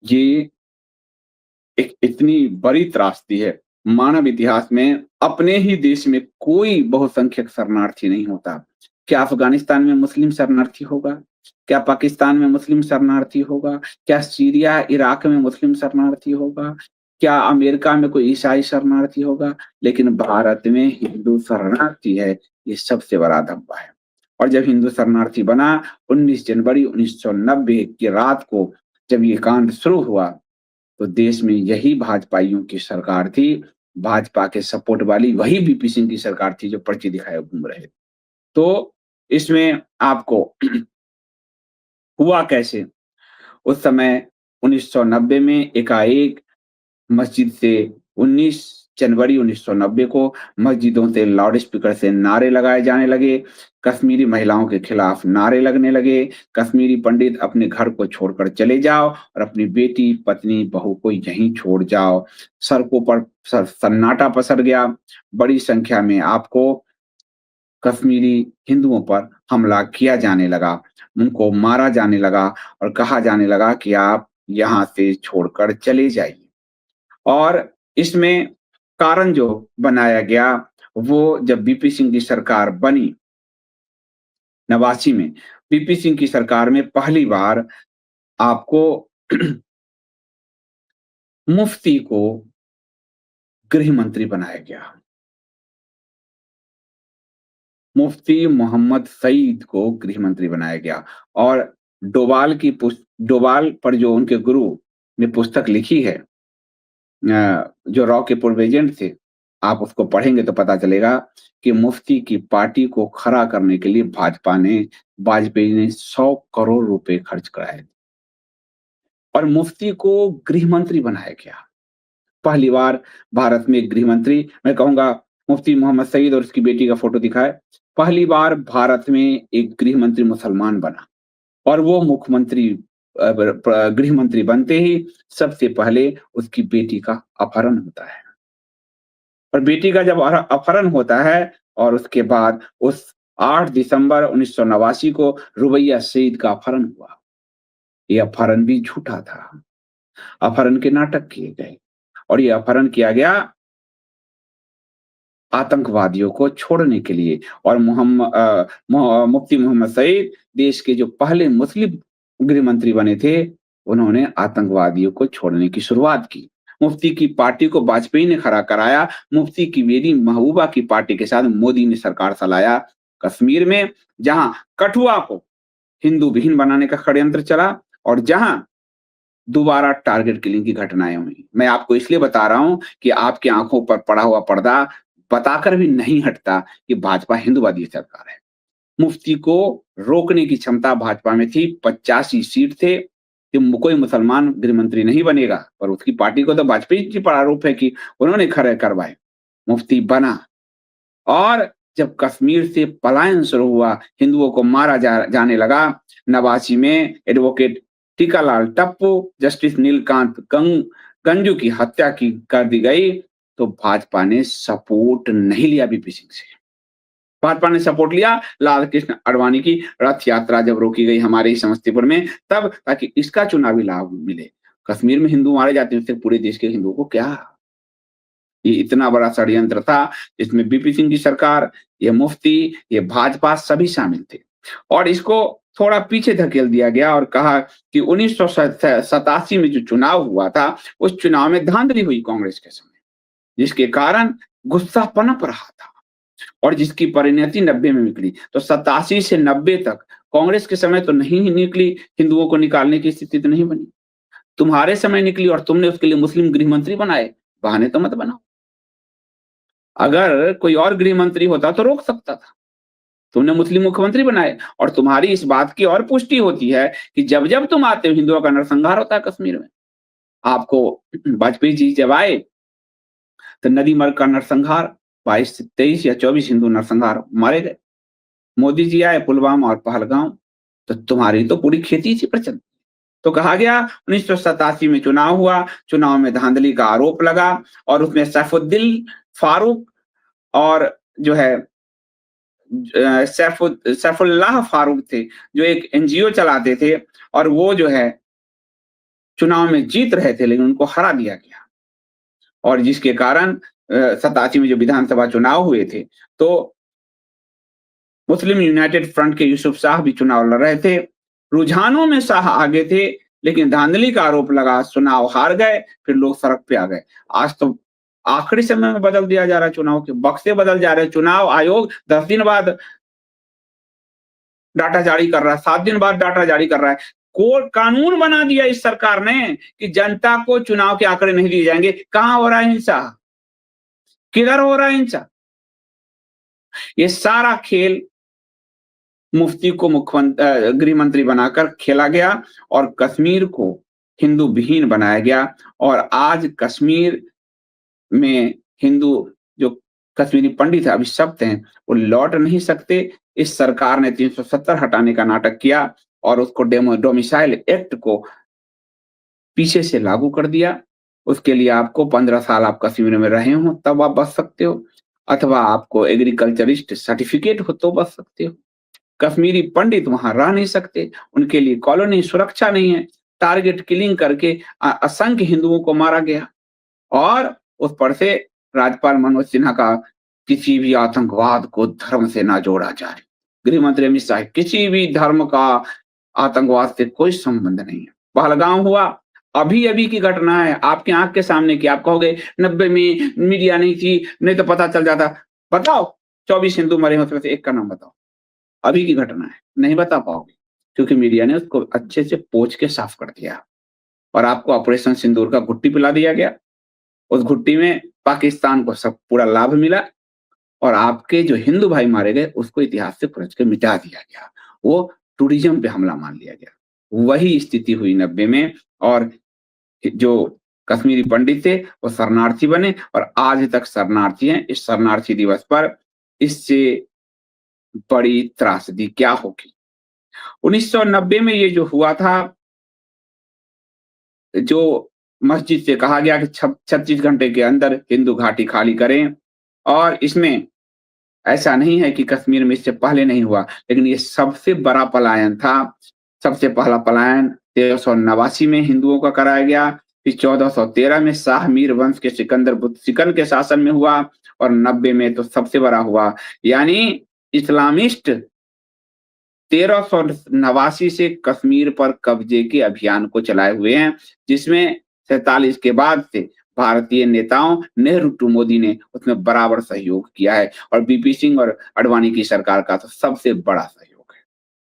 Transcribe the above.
ये एक इतनी बड़ी त्रासदी है। मानव इतिहास में अपने ही देश में कोई बहुसंख्यक शरणार्थी नहीं होता। क्या अफ़गानिस्तान में मुस्लिम शरणार्थी होगा? क्या पाकिस्तान में मुस्लिम शरणार्थी होगा? क्या सीरिया, इराक में मुस्लिम शरणार्थी होगा? क्या अमेरिका में कोई ईसाई शरणार्थी होगा? लेकिन भारत में हिंदू शरणार्थी है, ये सबसे बड़ा धब्बा है। और जब हिंदू शरणार्थी बना 19 जनवरी 1990 की रात को जब ये कांड शुरू हुआ, तो देश में यही भाजपाइयों की सरकार थी, भाजपा के सपोर्ट वाली वही वीपी सिंह की सरकार थी जो पर्ची दिखाए घूम रहे थे। तो इसमें आपको हुआ कैसे? उस समय 1990 में एकाएक मस्जिद से 19 जनवरी 1990 को मस्जिदों से लाउड स्पीकर से नारे लगाए जाने लगे, कश्मीरी महिलाओं के खिलाफ नारे लगने लगे, कश्मीरी पंडित अपने घर को छोड़कर चले जाओ और अपनी बेटी, पत्नी, बहू को यहीं छोड़ जाओ। सड़कों पर सन्नाटा पसर गया, बड़ी संख्या में आपको कश्मीरी हिंदुओं पर हमला किया जाने लगा, उनको मारा जाने लगा और कहा जाने लगा कि आप यहाँ से छोड़कर चले जाइए। और इसमें कारण जो बनाया गया, वो जब वीपी सिंह की सरकार बनी 89 में, वीपी सिंह की सरकार में पहली बार आपको मुफ्ती को गृह मंत्री बनाया गया। मुफ्ती मोहम्मद सईद को गृह मंत्री बनाया गया और डोभाल पर जो उनके गुरु ने पुस्तक लिखी है, जो रॉ के पूर्व एजेंट थे, आप उसको पढ़ेंगे तो पता चलेगा कि मुफ्ती की पार्टी को खड़ा करने के लिए भाजपा ने वाजपेयी ने 100 करोड़ रुपए खर्च कराए और मुफ्ती को गृह मंत्री बनाया गया। पहली बार भारत में एक गृह मंत्री, मैं कहूँगा मुफ्ती मोहम्मद सईद और उसकी बेटी का फ़ोटो दिखाएँ। पहली बार भारत में एक गृह मंत्री मुसलमान बना और वो मुख्यमंत्री गृह मंत्री बनते ही सबसे पहले उसकी बेटी का अपहरण होता है। और बेटी का जब अपहरण होता है और उसके बाद उस 8 दिसंबर 1989 को रुबैया सईद का अपहरण हुआ। ये अपहरण भी झूठा था। अपहरण के नाटक किए गए और ये अपहरण किया गया आतंकवादियों को छोड़ने के लिए और मुफ्ती मोहम्मद सईद देश के जो पहले मुस्लिम गृह मंत्री बने थे, उन्होंने आतंकवादियों को छोड़ने की शुरुआत की। मुफ्ती की पार्टी को वाजपेयी ने खड़ा कराया, मुफ्ती की बेटी महबूबा की पार्टी के साथ मोदी ने सरकार चलाया। कश्मीर में जहां कठुआ को हिंदू विहीन बनाने का षड्यंत्र चला और जहां दोबारा टारगेट किलिंग की घटनाएँ हुई। मैं आपको इसलिए बता रहा हूँ कि आपकी आँखों पर पड़ा हुआ पर्दा बताकर भी नहीं हटता कि भाजपा हिंदूवादी सरकार है। मुफ्ती को रोकने की क्षमता भाजपा में थी, 85 सीट थे कि कोई मुसलमान गृह मंत्री नहीं बनेगा, पर उसकी पार्टी को तो वाजपेयी जी पर आरोप है कि उन्होंने खड़े करवाए। मुफ्ती बना और जब कश्मीर से पलायन शुरू हुआ, हिंदुओं को मारा जाने लगा, 89 में एडवोकेट टीकालाल टप्पू, जस्टिस नीलकांत गंजू की हत्या की कर दी गई, तो भाजपा ने सपोर्ट नहीं लिया वीपी सिंह से। भाजपा ने सपोर्ट लिया लाल कृष्ण आडवाणी की रथ यात्रा जब रोकी गई हमारे ही समस्तीपुर में, तब ताकि इसका चुनावी लाभ मिले। कश्मीर में हिंदू मारे जाते हैं, उससे पूरे देश के हिंदुओं को क्या? ये इतना बड़ा षड्यंत्र था, जिसमें वीपी सिंह की सरकार, ये मुफ्ती, ये भाजपा सभी शामिल थे और इसको थोड़ा पीछे धकेल दिया गया और कहा कि 1987 में जो चुनाव हुआ था, उस चुनाव में धांधली हुई कांग्रेस के समय, जिसके कारण गुस्सा पनप रहा था और जिसकी परिणति 90 में निकली। तो 87 से 90 तक कांग्रेस के समय तो नहीं ही निकली, हिंदुओं को निकालने की स्थिति तो नहीं बनी। तुम्हारे समय निकली और तुमने उसके लिए मुस्लिम गृह मंत्री बनाए, बहाने तो मत बनाओ। अगर कोई और गृह मंत्री होता तो रोक सकता था। तुमने मुस्लिम मुख्यमंत्री बनाए और तुम्हारी इस बात की और पुष्टि होती है कि जब-जब तुम आते हो हिंदुओं का नरसंहार होता है कश्मीर में। आपको वाजपेयी जी जब आए तो नदी मर्ग का नरसंहार 22 से 23 या 24 हिंदू नरसंहार मारे गए। मोदी जी आए पुलवामा और पहलगाम, तो तुम्हारी तो पूरी खेती थी प्रचंड। तो कहा गया 1987 में चुनाव हुआ, चुनाव में धांधली का आरोप लगा और उसमें सैफुद्दीन फारूक और जो है सैफुल्लाह फारूक थे, जो एक एनजीओ चलाते थे और वो जो है चुनाव में जीत रहे थे, लेकिन उनको हरा दिया गया। और जिसके कारण 87 में जो विधानसभा चुनाव हुए थे, तो मुस्लिम यूनाइटेड फ्रंट के यूसुफ शाह भी चुनाव लड़ रहे थे। रुझानों में शाह आगे थे, लेकिन धांधली का आरोप लगा, चुनाव हार गए, फिर लोग सड़क पे आ गए। आज तो आखिरी समय में बदल दिया जा रहा है चुनाव के बक्से बदल जा रहे हैं। चुनाव आयोग 10 दिन बाद डाटा जारी कर रहा है, 7 दिन बाद डाटा जारी कर रहा है। कोर्ट कानून बना दिया इस सरकार ने कि जनता को चुनाव के आंकड़े नहीं दिए जाएंगे। कहां हो रहा है हिंसा? किधर हो रहा है हिंसा? ये सारा खेल मुफ्ती को गृह मंत्री बनाकर खेला गया और कश्मीर को हिंदू विहीन बनाया गया। और आज कश्मीर में हिंदू जो कश्मीरी पंडित अभिशप्त हैं, वो लौट नहीं सकते। इस सरकार ने 370 हटाने का नाटक किया और उसको डोमिसाइल एक्ट को पीछे से लागू कर दिया। उसके लिए आपको 15 साल आप कश्मीर में रहे हो तब आप बच सकते हो, अथवा आपको एग्रीकल्चरिस्ट सर्टिफिकेट हो तो बच सकते हो। कश्मीरी पंडित वहां रह नहीं सकते, उनके लिए कॉलोनी सुरक्षा नहीं है। टारगेट किलिंग करके असंख्य हिंदुओं को मारा गया। और उस पर से राज्यपाल मनोज सिन्हा का किसी भी आतंकवाद को धर्म से ना जोड़ा जाए। गृह मंत्री अमित शाह किसी भी धर्म का आतंकवाद से कोई संबंध नहीं है। पहलगाम हुआ, अभी अभी की घटना है, आपकी आंख के सामने की। आप कहोगे 90 में मीडिया नहीं थी, नहीं तो पता चल जाता। बताओ 24 हिंदू मरे हो, उसमें से एक का नाम बताओ। अभी की घटना है, नहीं बता पाओगे, क्योंकि मीडिया ने उसको अच्छे से पोंछ के साफ कर दिया। और आपको ऑपरेशन सिंदूर का घुट्टी पिला दिया गया। उस घुट्टी में पाकिस्तान को सब पूरा लाभ मिला और आपके जो हिंदू भाई मारे गए उसको इतिहास से पलट के मिटा दिया गया। वो टूरिज्म पे हमला मान लिया गया। वही स्थिति हुई 90 में। और जो कश्मीरी पंडित थे वो शरणार्थी बने और आज तक शरणार्थी हैं। इस शरणार्थी दिवस पर इससे बड़ी त्रासदी क्या होगी? 1990 में ये जो हुआ था, जो मस्जिद से कहा गया कि 36 घंटे के अंदर हिंदू घाटी खाली करें। और इसमें ऐसा नहीं है कि कश्मीर में इससे पहले नहीं हुआ, लेकिन ये सबसे बड़ा पलायन था। सबसे पहला पलायन 1389 में हिंदुओं का कराया गया, फिर 1413 में शाह मीर वंश के सिकंदर बुत्सिकन के शासन में हुआ और 90 में तो सबसे बड़ा हुआ। यानी इस्लामिस्ट 1389 से कश्मीर पर कब्जे के अभियान को चलाए हुए हैं, जिसमें 47 के बाद से भारतीय नेताओं नेहरू टू मोदी ने उसमें बराबर सहयोग किया है और बीपी सिंह और अडवाणी की सरकार का तो सबसे बड़ा सहयोग।